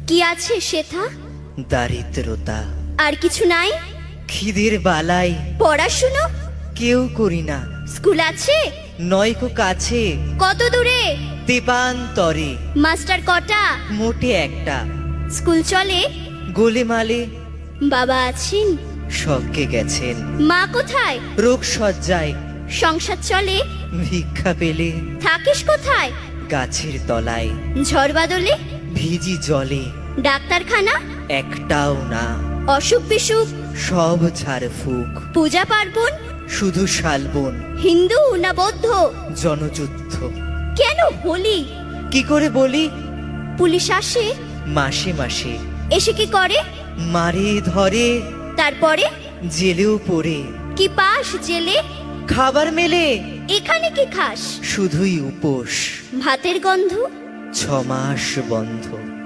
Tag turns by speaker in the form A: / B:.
A: কি আছে সেথা?
B: দারিদ্রতা।
A: আর কিছু নাই?
B: খিদের বালাই
A: পড়াশুনো?
B: কেউ করি না।
A: স্কুল আছে?
B: নয়কো কাছে,
A: কত দূরে?
B: তেপান্তরে।
A: মাস্টার কটা?
B: মোটে একটা।
A: স্কুল চলে?
B: গোলেমালে
A: বাবা আছেন?
B: স্বর্গে গেছেন।
A: মা কোথায়?
B: রোগ সজ্জায়।
A: সংসার চলে?
B: ভিক্ষা পেলে
A: থাকিস কোথায়?
B: গাছের তলায়।
A: ঝড় বাদলে?
B: ভিজি জলে।
A: ডাক্তারখানা?
B: একটাও না।
A: অসুখ বিসুখ?
B: সব ঝাড় ফুক।
A: পূজা পার্বণ?
B: শুধু শালবন।
A: হিন্দু না বৌদ্ধ?
B: জনযুদ্ধ।
A: কেন হোলি?
B: কি করে বলি?
A: পুলিশ আসে?
B: মাসে মাসে।
A: এসে কি করে?
B: মারে ধরে,
A: তারপরে?
B: জেলেও পড়ে।
A: কি পাস জেলে?
B: খাবার মেলে,
A: এখানে কি খাস?
B: শুধুই উপোস।
A: ভাতের গন্ধ?
B: 6 মাস বন্ধ।